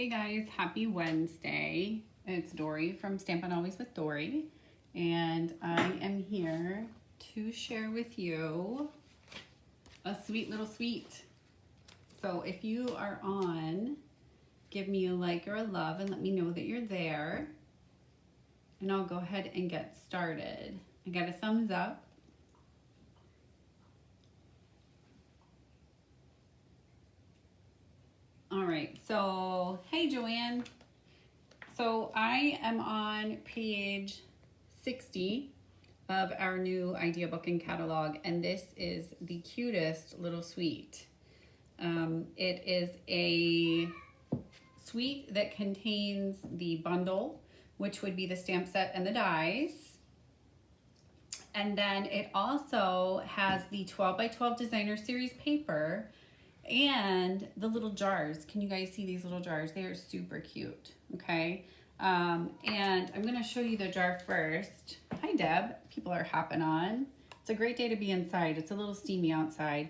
Hey guys, happy Wednesday. It's Dory from Stampin' Always with Dory, and I am here to share with you a sweet little sweet. So if you are on, give me a like or a love and let me know that you're there, and I'll go ahead and get started. I got a thumbs up. All right, so hey Joanne. So I am on page 60 of our new idea book and catalog, and this is the cutest little suite. It is a suite that contains the bundle, which would be the stamp set and the dies. And then it also has the 12 by 12 designer series paper and the little jars. Can you guys see these little jars? They are super cute, okay? And I'm gonna show you the jar first. Hi Deb, people are hopping on. It's a great day to be inside. It's a little steamy outside.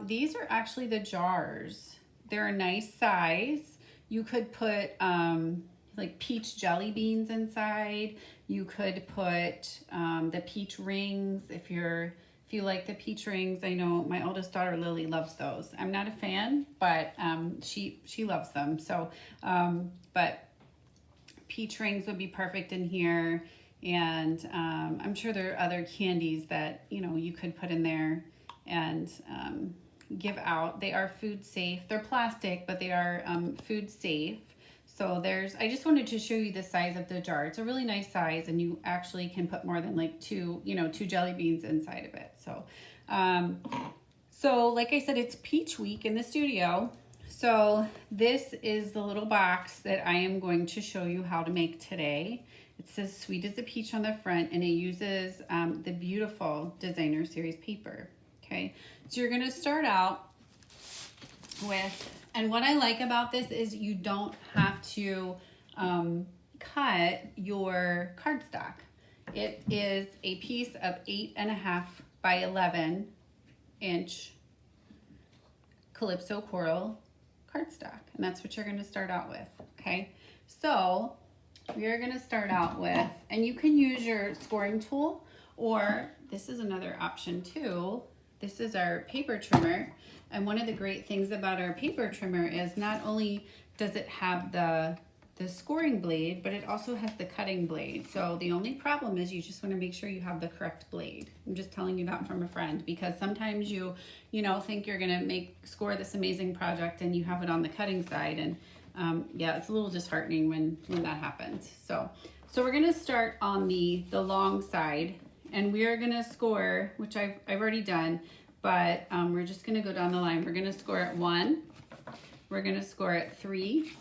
These are actually the jars. They're a nice size. You could put like peach jelly beans inside. You could put the peach rings if you like the peach rings. I know my oldest daughter Lily loves those. I'm not a fan, but she loves them. So, but peach rings would be perfect in here. And I'm sure there are other candies that you could put in there and give out. They are food safe. They're plastic, but they are food safe. So I just wanted to show you the size of the jar. It's a really nice size, and you actually can put more than like two jelly beans inside of it. So like I said, it's Peach Week in the studio. So this is the little box that I am going to show you how to make today. It says Sweet as a Peach on the front, and it uses the beautiful designer series paper. Okay, so you're gonna start out with, and what I like about this is you don't have to cut your cardstock. It is a piece of 8.5 by 11 inch Calypso Coral cardstock, and that's what you're going to start out with. Okay, so we're going to start out with, and you can use your scoring tool, or this is another option too. This is our paper trimmer, and one of the great things about our paper trimmer is not only does it have the scoring blade, but it also has the cutting blade. So the only problem is you just want to make sure you have the correct blade. I'm just telling you that from a friend, because sometimes you think you're gonna score this amazing project and you have it on the cutting side, and yeah, it's a little disheartening when that happens. So we're gonna start on the long side, and we are gonna score, which I've already done, but we're just gonna go down the line. We're gonna score at 1, we're gonna score at 3,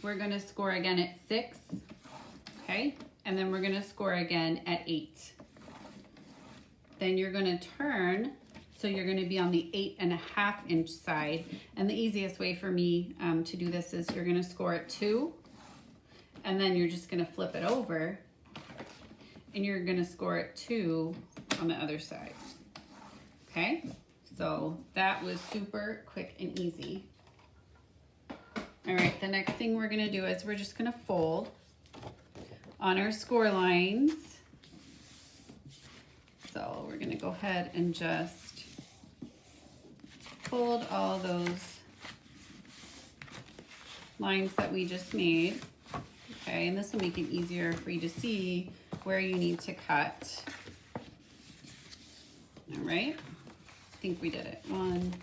we're gonna score again at 6, okay? And then we're gonna score again at 8. Then you're gonna turn, so you're gonna be on the 8.5 inch side. And the easiest way for me to do this is you're gonna score at 2, and then you're just gonna flip it over, and you're gonna score at 2 on the other side, okay? So that was super quick and easy. All right, the next thing we're gonna do is we're just gonna fold on our score lines. So we're gonna go ahead and just fold all those lines that we just made. Okay, and this will make it easier for you to see where you need to cut. All right, I think we did it. 1,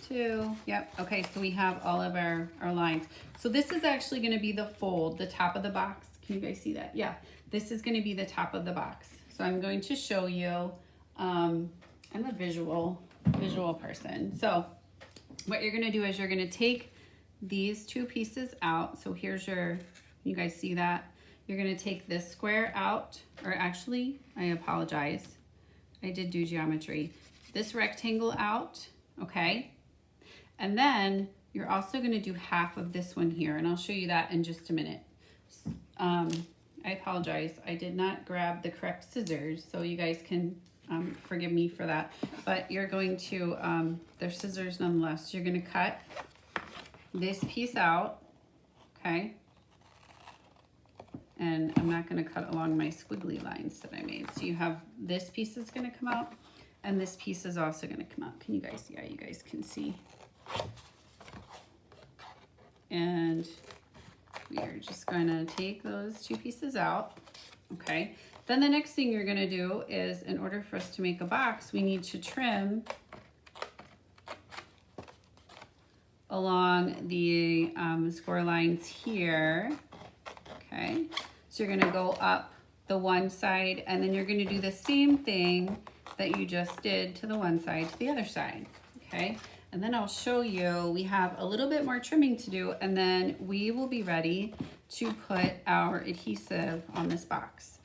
2, yep. Okay, so we have all of our lines. So this is actually gonna be the fold, the top of the box. Can you guys see that? Yeah, this is gonna be the top of the box. So I'm going to show you, I'm a visual person. So what you're gonna do is you're gonna take these 2 pieces out. So here's you guys see that? You're gonna take this square out, or actually, I apologize. I did do geometry. This rectangle out, okay? And then you're also gonna do half of this one here, and I'll show you that in just a minute. I apologize, I did not grab the correct scissors, so you guys can forgive me for that. But you're going to, they're scissors nonetheless. You're gonna cut this piece out, okay? And I'm not gonna cut along my squiggly lines that I made. So you have this piece is gonna come out, and this piece is also gonna come out. Can you guys, yeah, you guys can see. And we are just gonna take those two pieces out, okay? Then the next thing you're gonna do is, in order for us to make a box, we need to trim along the score lines here, okay? So you're gonna go up the one side, and then you're gonna do the same thing that you just did to the one side to the other side, okay? And then I'll show you, we have a little bit more trimming to do, and then we will be ready to put our adhesive on this box.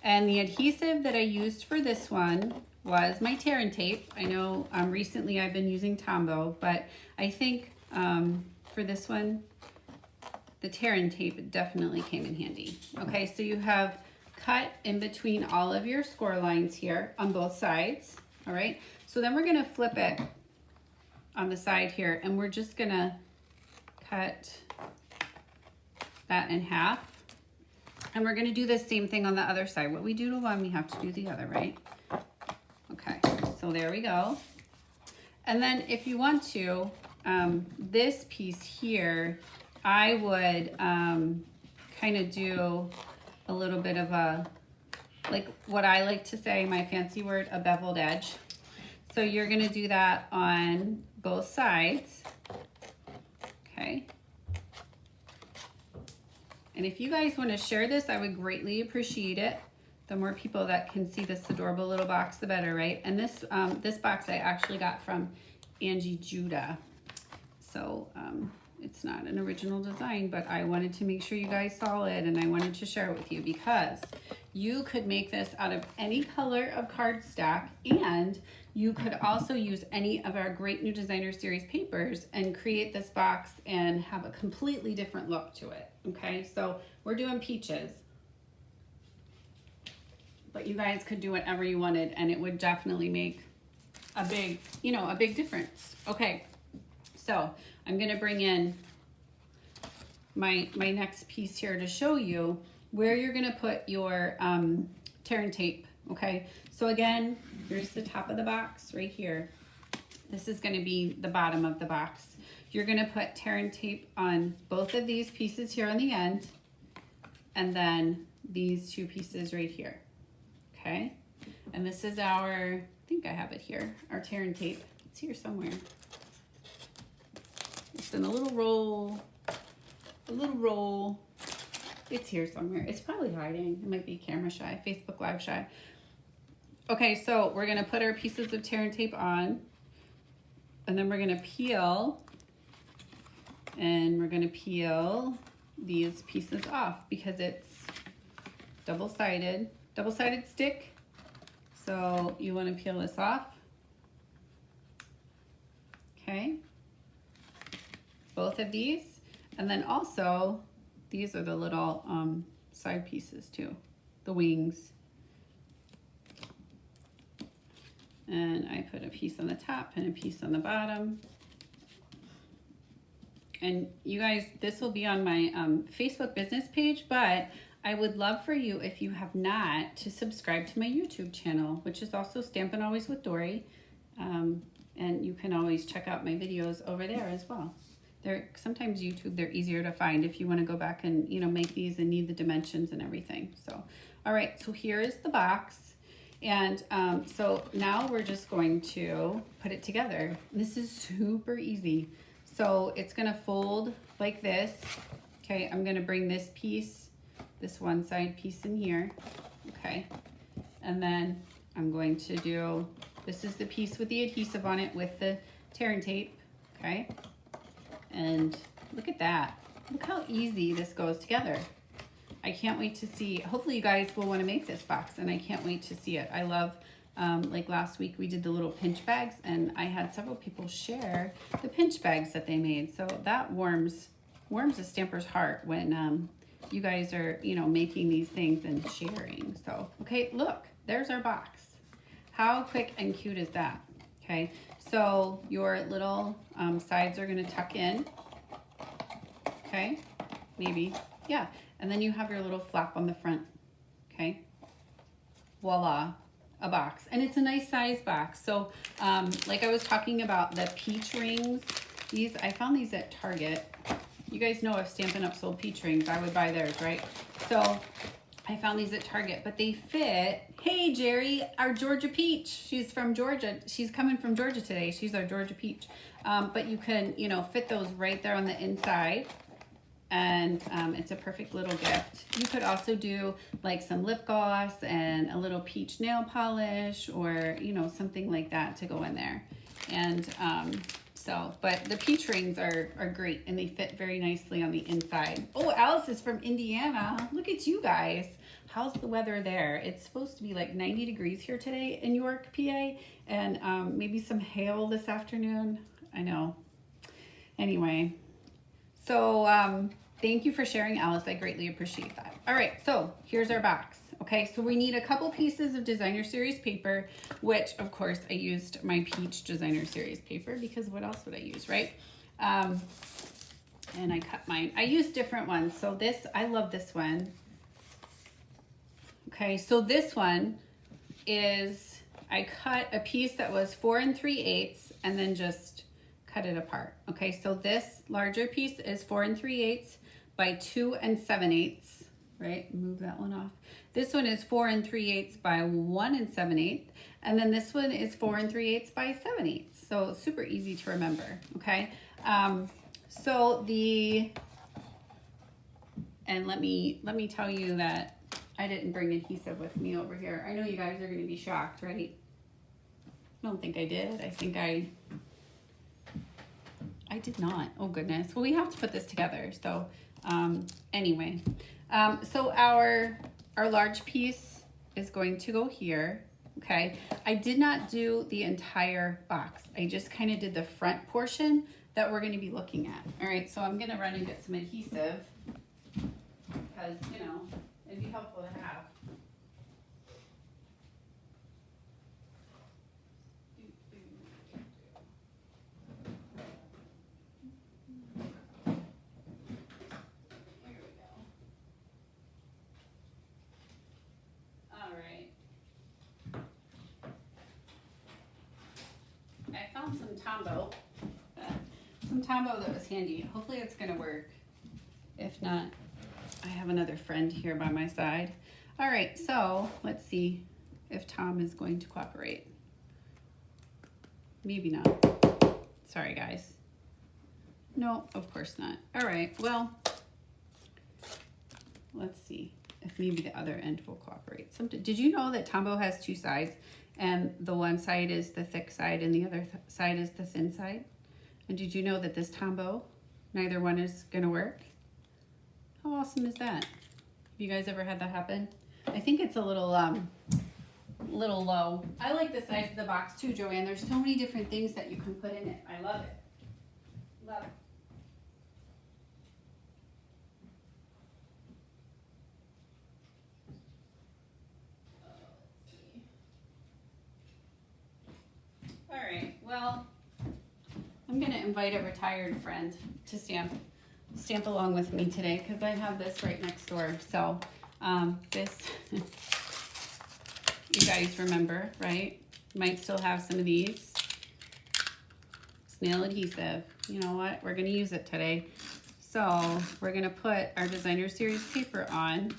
And the adhesive that I used for this one was my tear and tape. I know recently I've been using Tombow, but I think for this one, the tear and tape definitely came in handy. Okay, so you have cut in between all of your score lines here on both sides, all right? So then we're gonna flip it on the side here, and we're just gonna cut that in half. And we're gonna do the same thing on the other side. What we do to one, we have to do the other, right? Okay, so there we go. And then if you want to, this piece here, I would kind of do a little bit of a, like what I like to say, my fancy word, a beveled edge. So you're gonna do that on both sides, okay? And if you guys wanna share this, I would greatly appreciate it. The more people that can see this adorable little box, the better, right? And this, this box I actually got from Angie Juda. So it's not an original design, but I wanted to make sure you guys saw it, and I wanted to share it with you because you could make this out of any color of cardstock, and you could also use any of our great new designer series papers and create this box and have a completely different look to it, okay? So we're doing peaches, but you guys could do whatever you wanted, and it would definitely make a big, you know, a big difference. Okay, so I'm gonna bring in my next piece here to show you where you're gonna put your tear and tape, okay? So again, here's the top of the box right here. This is gonna be the bottom of the box. You're gonna put tear and tape on both of these pieces here on the end, and then these two pieces right here, okay? And this is our, I think I have it here, our tear and tape. It's here somewhere. It's in a little roll, It's here somewhere. It's probably hiding. It might be camera shy, Facebook Live shy. Okay, so we're gonna put our pieces of tear and tape on, and then we're gonna peel, and we're gonna peel these pieces off because it's double-sided stick. So you wanna peel this off, okay? Both of these, and then also these are the little side pieces too, the wings. And I put a piece on the top and a piece on the bottom. And you guys, this will be on my Facebook business page, but I would love for you, if you have not, to subscribe to my YouTube channel, which is also Stampin' Always with Dory. And you can always check out my videos over there as well. They're sometimes YouTube, they're easier to find if you want to go back and, you know, make these and need the dimensions and everything. So, all right, so here is the box. And so now we're just going to put it together. This is super easy. So it's gonna fold like this. Okay, I'm gonna bring this piece, this one side piece in here, okay? And then I'm going to do, this is the piece with the adhesive on it with the tear and tape, okay? And look at that. Look how easy this goes together. I can't wait to see, hopefully you guys will want to make this box, and I can't wait to see it. I love, like last week we did the little pinch bags, and I had several people share the pinch bags that they made. So that warms a stamper's heart when you guys are, you know, making these things and sharing. So, okay, look, there's our box. How quick and cute is that? Okay, so your little sides are gonna tuck in, okay? maybe. Yeah, and then you have your little flap on the front, okay? Voila, a box. And it's a nice size box. So like I was talking about the peach rings, these, I found these at Target. You guys know if Stampin' Up! Sold peach rings, I would buy theirs, right? So I found these at Target, but they fit. Hey, Jerry, our Georgia peach. She's from Georgia. She's coming from Georgia today. She's our Georgia peach. But you can, you know, fit those right there on the inside. And it's a perfect little gift. You could also do like some lip gloss and a little peach nail polish, or, you know, something like that to go in there. And so, but the peach rings are great, and they fit very nicely on the inside. Oh, Alice is from Indiana. Look at you guys. How's the weather there? It's supposed to be like 90 degrees here today in York, PA, and maybe some hail this afternoon. I know. Anyway, so thank you for sharing, Alice. I greatly appreciate that. All right, so here's our box. Okay, so we need a couple pieces of designer series paper, which of course I used my peach designer series paper, because what else would I use, right? And I cut mine. I used different ones. So this, I love this one. Okay, so this one is, I cut a piece that was 4 3/8 and then just cut it apart. Okay, so this larger piece is 4 3/8 by 2 7/8, right? Move that one off. This one is 4 3/8 by 1 7/8, and then this one is 4 3/8 by 7/8. So super easy to remember. Okay, so and let me tell you that I didn't bring adhesive with me over here. I know you guys are going to be shocked, right? I don't think I did. I think I did not. Oh goodness. Well, we have to put this together. So anyway, so our large piece is going to go here. Okay. I did not do the entire box. I just kind of did the front portion that we're going to be looking at. All right. So I'm going to run and get some adhesive, because, you know, it'd be helpful to have. Some Tombow that was handy. Hopefully it's gonna work. If not, I have another friend here by my side. All right, so let's see if Tom is going to cooperate. Maybe not. Sorry, guys. No, of course not. All right, well, let's see if maybe the other end will cooperate. Did you know that Tombow has two sides, and the one side is the thick side and the other side is the thin side? And did you know that this Tombow, neither one is gonna work? How awesome is that? Have you guys ever had that happen? I think it's a little low. I like the size of the box too, Joanne. There's so many different things that you can put in it. I love it. Love it. All right, well, I'm gonna invite a retired friend to stamp along with me today, because I have this right next door. So this, you guys remember, right? Might still have some of these. Snail Adhesive. You know what? We're gonna use it today. So we're gonna put our designer series paper on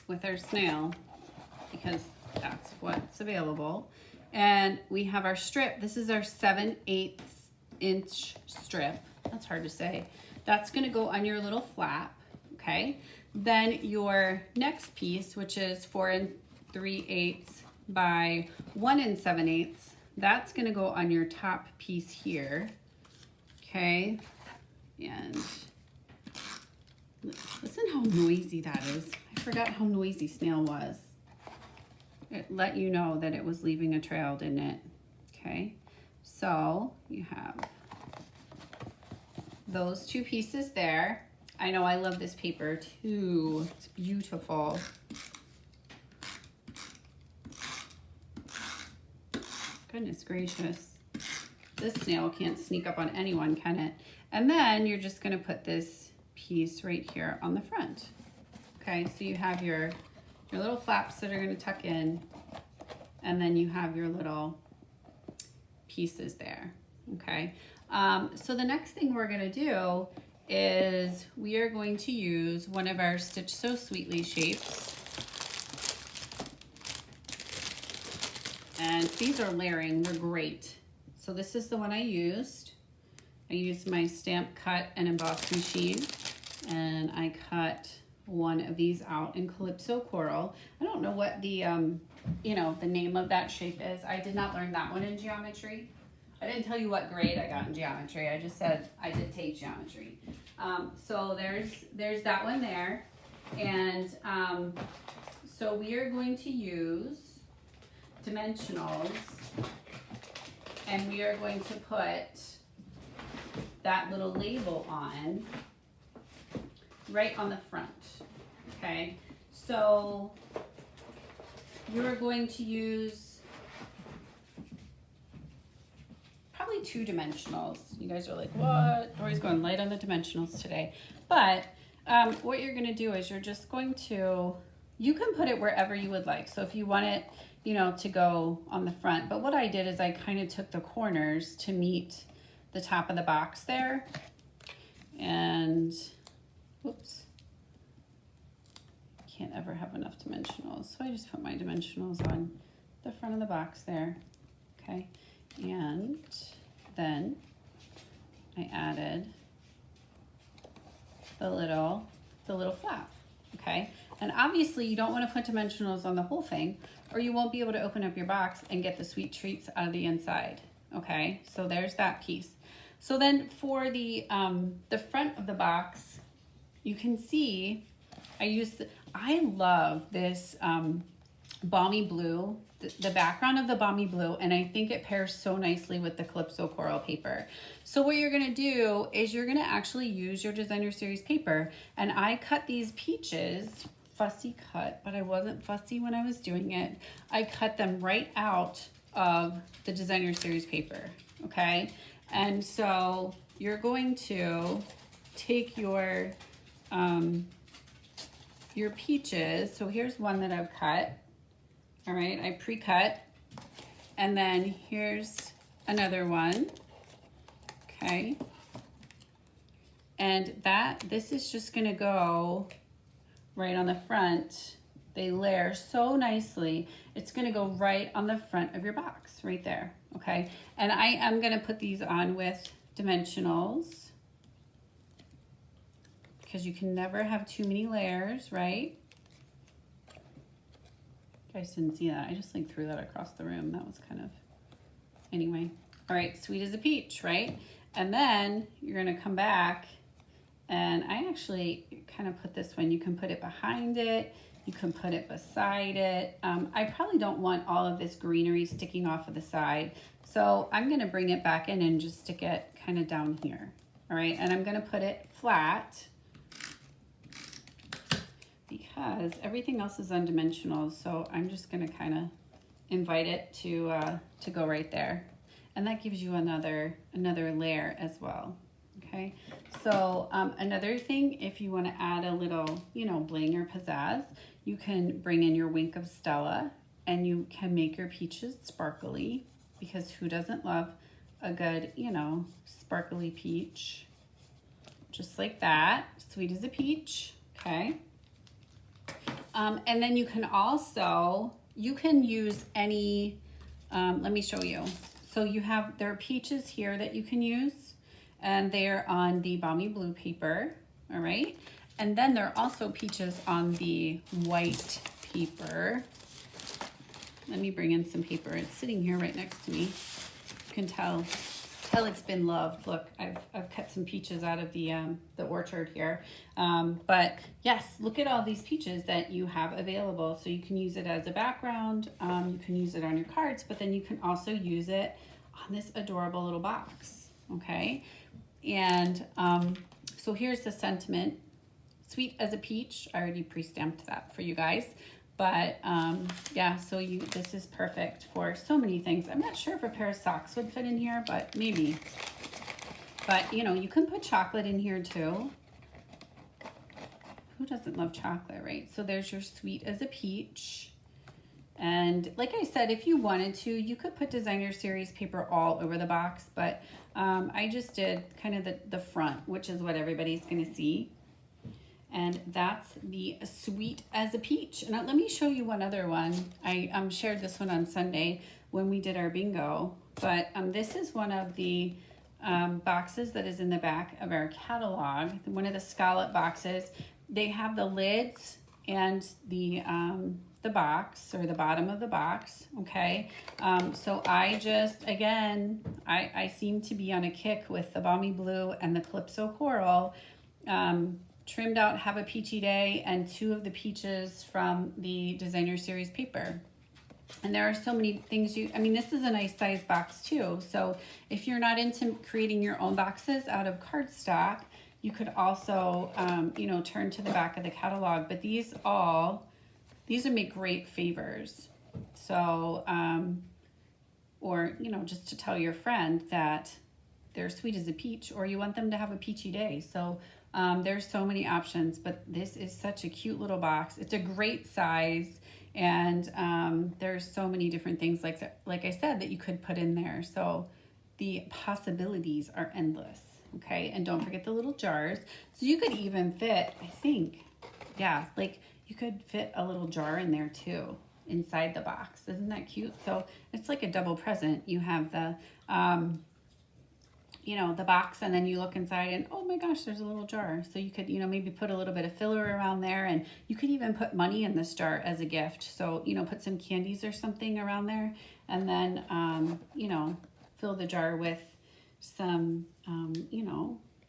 with our snail, because that's what's available. And we have our strip. This is our 7/8 inch strip. That's hard to say. That's gonna go on your little flap, okay? Then your next piece, which is 4 3/8 by 1 7/8, that's gonna go on your top piece here, okay? And listen how noisy that is. I forgot how noisy Snail was. It let you know that it was leaving a trail, didn't it? Okay, so you have those two pieces there. I know I love this paper too. It's beautiful. Goodness gracious. This snail can't sneak up on anyone, can it? And then you're just gonna put this piece right here on the front. Okay, so you have your little flaps that are going to tuck in, and then you have your little pieces there. Okay, so the next thing we're going to do is we are going to use one of our Stitch So Sweetly shapes. And these are layering, they're great. So this is the one I used. I used my stamp cut and emboss machine, and I cut one of these out in Calypso Coral. I don't know what the, you know, the name of that shape is. I did not learn that one in geometry. I didn't tell you what grade I got in geometry. I just said I did take geometry. So there's that one there. And so we are going to use dimensionals, and we are going to put that little label on right on the front. Okay, so you're going to use probably 2 dimensionals. You guys are like, what? Dory's going light on the dimensionals today. But what you're going to do is you're just going to, you can put it wherever you would like. So if you want it, you know, to go on the front. But what I did is I kind of took the corners to meet the top of the box there. And, whoops. Can't ever have enough dimensionals. So I just put my dimensionals on the front of the box there. Okay. And then I added the little flap. Okay. And obviously you don't want to put dimensionals on the whole thing, or you won't be able to open up your box and get the sweet treats out of the inside. Okay, so there's that piece. So then for the front of the box, you can see I love this balmy blue, the background of the balmy blue, and I think it pairs so nicely with the Calypso Coral paper. So what you're gonna do is you're gonna actually use your Designer Series paper, and I cut these peaches, fussy cut, but I wasn't fussy when I was doing it. I cut them right out of the Designer Series paper, okay? And so you're going to take your peaches. So here's one that I've cut. All right, I pre-cut. And then here's another one, okay? And this is just gonna go right on the front. They layer so nicely. It's gonna go right on the front of your box, right there, okay? And I am gonna put these on with dimensionals, because you can never have too many layers, right? You guys didn't see that. I just like threw that across the room. That was kind of, anyway. All right, sweet as a peach, right? And then you're gonna come back, and I actually kind of put this one, you can put it behind it, you can put it beside it. I probably don't want all of this greenery sticking off of the side, so I'm gonna bring it back in and just stick it kind of down here. All right, and I'm gonna put it flat because everything else is undimensional, so I'm just gonna kind of invite it to go right there. And that gives you another layer as well, okay? So another thing, if you wanna add a little, you know, bling or pizzazz, you can bring in your wink of Stella, and you can make your peaches sparkly, because who doesn't love a good, you know, sparkly peach? Just like that, sweet as a peach, okay? And then you can also, you can use any, let me show you. So there are peaches here that you can use, and they're on the balmy blue paper, all right? And then there are also peaches on the white paper. Let me bring in some paper. It's sitting here right next to me. You can tell it's been loved. Look, I've cut some peaches out of the orchard here. But yes, look at all these peaches that you have available. So you can use it as a background. You can use it on your cards, but then you can also use it on this adorable little box, okay? And so here's the sentiment. Sweet as a peach. I already pre-stamped that for you guys. But yeah, so this is perfect for so many things. I'm not sure if a pair of socks would fit in here, but maybe. But you know, you can put chocolate in here too. who doesn't love chocolate, right? So there's your Sweet as a Peach. And like I said, if you wanted to, you could put designer series paper all over the box, but I just did kind of the front, which is what everybody's gonna see. And that's the Sweet as a Peach. And let me show you one other one. I shared this one on Sunday when we did our bingo, but this is one of the boxes that is in the back of our catalog, one of the scallop boxes. They have the lids and the box, or the bottom of the box, okay? So I just, again, I seem to be on a kick with the Balmy Blue and the Calypso Coral. Trimmed out Have a Peachy Day and 2 of the peaches from the designer series paper. And there are so many things this is a nice size box too. So if you're not into creating your own boxes out of cardstock, you could also, turn to the back of the catalog. But these would make great favors. So, or, just to tell your friend that they're sweet as a peach, or you want them to have a peachy day. So there's so many options, but this is such a cute little box. It's a great size, and there's so many different things like I said that you could put in there. So the possibilities are endless. Okay, and don't forget the little jars. So you could even fit, I think, yeah, like you could fit a little jar in there too, inside the box. Isn't that cute? So it's like a double present. You have the the box, and then you look inside and oh my gosh, there's a little jar. So you could, maybe put a little bit of filler around there, and you could even put money in this jar as a gift. So, put some candies or something around there, and then, fill the jar with some,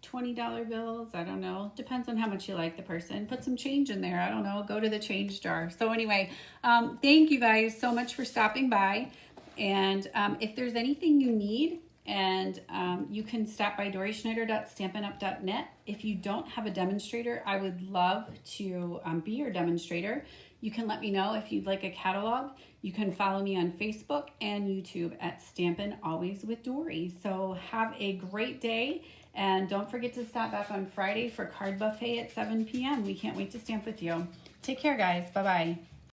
$20 bills. I don't know. Depends on how much you like the person. Put some change in there. I don't know. Go to the change jar. So anyway, thank you guys so much for stopping by. And if there's anything you need, and you can stop by doryschneider.stampinup.net. If you don't have a demonstrator, I would love to be your demonstrator. You can let me know if you'd like a catalog. You can follow me on Facebook and YouTube at Stampin' Always with Dory. So have a great day, and don't forget to stop back on Friday for Card Buffet at 7 p.m. We can't wait to stamp with you. Take care, guys. Bye-bye.